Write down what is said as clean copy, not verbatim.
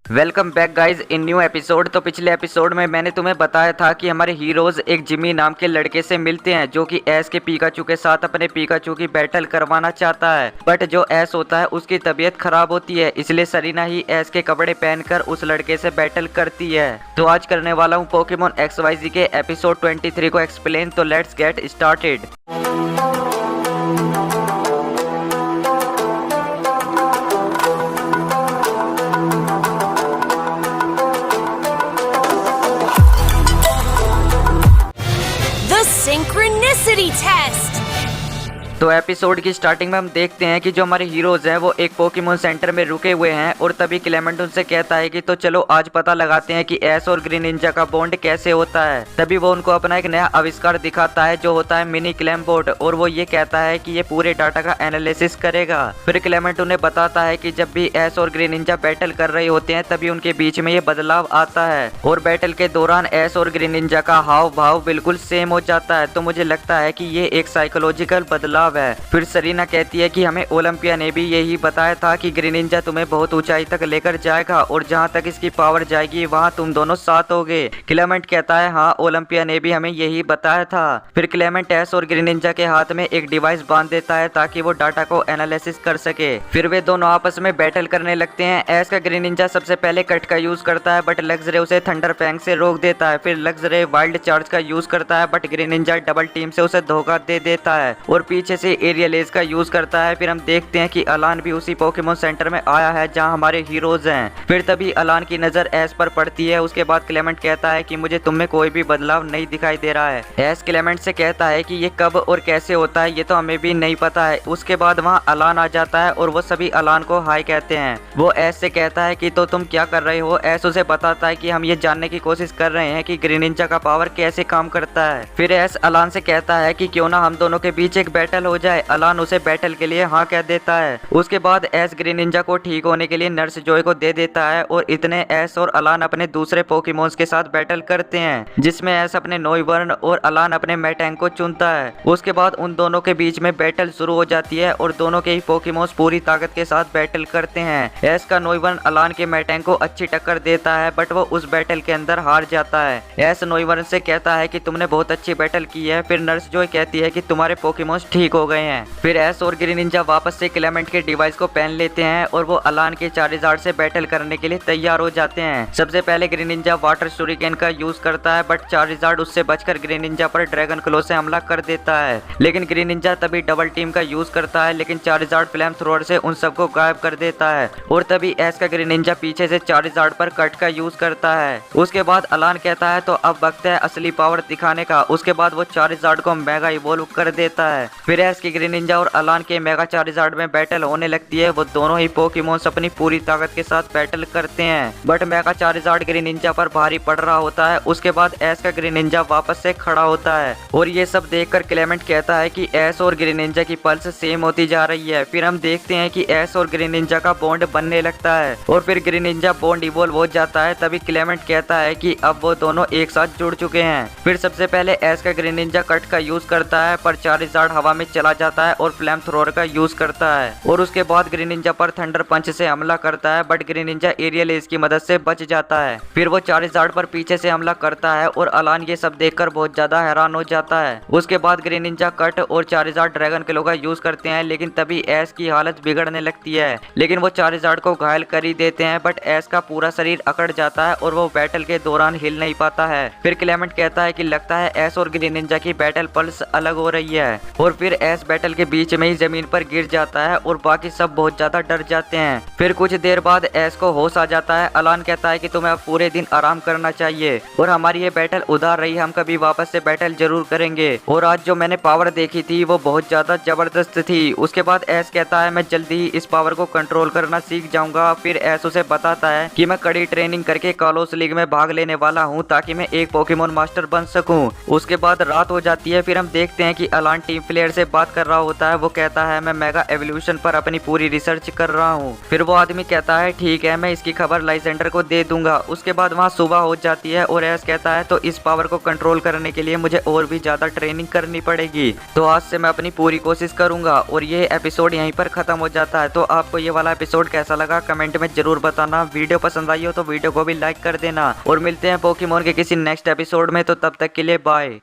Welcome back guys in new episode. तो पिछले episode में मैंने तुम्हें बताया था कि हमारे हीरोज एक जिमी नाम के लड़के से मिलते हैं जो कि ऐश के पीकाचू के साथ अपने पीकाचू की बैटल करवाना चाहता है। बट जो ऐश होता है उसकी तबीयत खराब होती है, इसलिए सरीना ही ऐश के कपड़े पहनकर उस लड़के से बैटल करती है। तो आज करने वाला हूँ पोकेमोन XYZ के एपिसोड 23 को एक्सप्लेन। तो let's get started. Synchronicity test! तो एपिसोड की स्टार्टिंग में हम देखते हैं कि जो हमारे हीरोज हैं वो एक पोकेमोन सेंटर में रुके हुए हैं और तभी क्लेमेंट उनसे कहता है कि तो चलो आज पता लगाते हैं कि ऐश और ग्रीन निंजा का बॉन्ड कैसे होता है। तभी वो उनको अपना एक नया आविष्कार दिखाता है जो होता है मिनी क्लेम बोर्ड, और वो ये कहता है कि ये पूरे डाटा का एनालिसिस करेगा। फिर क्लेमेंट उन्हें बताता है कि जब भी ऐश और ग्रीन निंजा बैटल कर रहे होते हैं तभी उनके बीच में ये बदलाव आता है और बैटल के दौरान ऐश और ग्रीन निंजा का हाव भाव बिल्कुल सेम हो जाता है। तो मुझे लगता है कि ये एक साइकोलॉजिकल बदलाव है। फिर सरीना कहती है कि हमें ओलंपिया ने भी यही बताया था कि ग्रीन निंजा तुम्हें बहुत ऊंचाई तक लेकर जाएगा और जहां तक इसकी पावर जाएगी वहां तुम दोनों साथ होगे। क्लेमेंट कहता है हाँ, ओलंपिया ने भी हमें यही बताया था। फिर क्लेमेंट ऐश और ग्रीन निंजा के हाथ में एक डिवाइस बांध देता है ताकि वो डाटा को एनालिसिस कर सके। फिर वे दोनों आपस में बैटल करने लगते हैं। ऐश का ग्रीन निंजा सबसे पहले कट का यूज करता है बट लग्जरे उसे थंडर फैंग से रोक देता है। फिर लग्जरे वाइल्ड चार्ज का यूज करता है but green Ninja double team से उसे धोखा दे देता है और पीछे से एरियल एज का यूज करता है। फिर हम देखते हैं कि अलान भी उसी पोकेमोन सेंटर में आया है जहां हमारे हीरोज हैं। फिर तभी अलान की नजर ऐश पर पड़ती है। उसके बाद क्लेमेंट कहता है कि मुझे तुम में कोई भी बदलाव नहीं दिखाई दे रहा है। ऐश क्लेमेंट से कहता है कि ये कब और कैसे होता है ये तो हमें भी नहीं पता है। उसके बाद वहाँ अलान आ जाता है और वो सभी अलान को हाई कहते हैं। वो ऐश से कहता है कि तो तुम क्या कर रहे हो। ऐश उसे बताता है कि हम ये जानने की कोशिश कर रहे हैं कि ग्रीन निंजा का पावर कैसे काम करता है। फिर ऐश अलान से कहता है कि क्यों ना हम दोनों के बीच एक बैटल हो जाए। अलान उसे बैटल के लिए हाँ कह देता है। उसके बाद ऐश ग्रीन निंजा को ठीक होने के लिए नर्स जॉय को दे देता है और इतने ऐश और अलान अपने दूसरे पोकेमोन्स के साथ बैटल करते हैं जिसमें ऐश अपने नोइवर्न और अलान अपने मैटैंक को चुनता है। उसके बाद उन दोनों के बीच में बैटल शुरू हो जाती है और दोनों के ही पोकेमोन्स पूरी ताकत के साथ बैटल करते हैं। ऐश का नोइवर्न अलान के मैटैंक को अच्छी टक्कर देता है बट वो उस बैटल के अंदर हार जाता है। ऐश नोइवर्न से कहता है कि तुमने बहुत अच्छी बैटल की है। फिर नर्स जॉय कहती है कि तुम्हारे पोकेमोन्स ठीक हो गए हैं। फिर ऐश और ग्रीन निंजा वापस से क्लेमेंट के डिवाइस को पहन लेते हैं और वो अलान के चार्जार्ड से बैटल करने के लिए तैयार हो जाते हैं। सबसे पहले ग्रीन निंजा वाटर शूरिकेन का यूज करता है बट चार्जार्ड उससे बचकर ग्रीन निंजा पर ड्रैगन क्लो से हमला कर देता है। लेकिन ग्रीन निंजा तभी डबल टीम का यूज करता है लेकिन चार्जार्ड फ्लेम थ्रोअर से उन सबको गायब कर देता है और तभी ऐश का ग्रीन निंजा पीछे से चार्जार्ड पर कट का यूज करता है। उसके बाद अलान कहता है तो अब वक्त है असली पावर दिखाने का। उसके बाद वो चार्जार्ड को मेगा इवॉल्व कर देता है। फिर ऐश की ग्रीन निंजा और अलान के मेगा चार्जार्ड में बैटल होने लगती है। वो दोनों ही पोकेमोन्स अपनी पूरी ताकत के साथ बैटल करते हैं but mega Charizard green ninja पर भारी पड़ रहा होता है। उसके बाद ऐश का ग्रीन निंजा वापस से खड़ा होता है और ये सब देखकर क्लेमेंट कहता है कि ऐश और ग्रीन निंजा की पल्स सेम होती जा रही है। फिर हम देखते हैं कि ऐश और ग्रीन निंजा का बॉन्ड बनने लगता है और फिर ग्रीन निंजा बॉन्ड इवॉल्व हो जाता है। तभी क्लेमेंट कहता है कि अब वो दोनों एक साथ जुड़ चुके हैं। फिर सबसे पहले ऐश का ग्रीन निंजा कट का यूज करता है पर चार्जार्ड हवा में चला जाता है और फ्लेम थ्रोअर का यूज करता है और उसके बाद ग्रीन निंजा पर थंडर पंच से हमला करता है but green ninja aerial edge की मदद से बच जाता है। फिर वो चार्जार्ड पर पीछे से हमला करता है और अलान ये सब देखकर बहुत ज्यादा हैरान हो जाता है। उसके बाद ग्रीन निंजा कट और चार्जार्ड ड्रैगन क्लो का यूज करते हैं लेकिन तभी ऐश की हालत बिगड़ने लगती है। लेकिन वो चार्जार्ड को घायल कर ही देते हैं बट ऐश का पूरा शरीर अकड़ जाता है और वो बैटल के दौरान हिल नहीं पाता है। फिर क्लेमेंट कहता है कि लगता है ऐश और ग्रीन निंजा की बैटल पल्स अलग हो रही है और फिर ऐश बैटल के बीच में ही जमीन पर गिर जाता है और बाकी सब बहुत ज्यादा डर जाते हैं। फिर कुछ देर बाद ऐश को होश आ जाता है। अलान कहता है कि तुम्हें अब पूरे दिन आराम करना चाहिए और हमारी ये बैटल उधार रही, हम कभी वापस से बैटल जरूर करेंगे और आज जो मैंने पावर देखी थी वो बहुत ज्यादा जबरदस्त थी। उसके बाद ऐश कहता है मैं जल्दी ही इस पावर को कंट्रोल करना सीख जाऊंगा। फिर ऐश उसे बताता है कि मैं कड़ी ट्रेनिंग करके कालोस लीग में भाग लेने वाला हूँ ताकि मैं एक पोकेमोन मास्टर बन सकूं। उसके बाद रात हो जाती है। फिर हम देखते हैं कि अलान टीम प्लेयर से बात कर रहा होता है वो कहता है मैं मेगा एवोल्यूशन पर अपनी पूरी रिसर्च कर रहा हूँ। फिर वो आदमी कहता है ठीक है, मैं इसकी खबर लाइसेंडर को दे दूंगा। उसके बाद वहाँ सुबह हो जाती है और एस कहता है तो इस पावर को कंट्रोल करने के लिए मुझे और भी ज्यादा ट्रेनिंग करनी पड़ेगी, तो आज से मैं अपनी पूरी कोशिश करूंगा। और ये एपिसोड यहीं पर खत्म हो जाता है। तो आपको ये वाला एपिसोड कैसा लगा कमेंट में जरूर बताना। वीडियो पसंद आई हो तो वीडियो को भी लाइक कर देना और मिलते हैं पोकेमॉन के किसी नेक्स्ट एपिसोड में। तो तब तक के लिए बाय।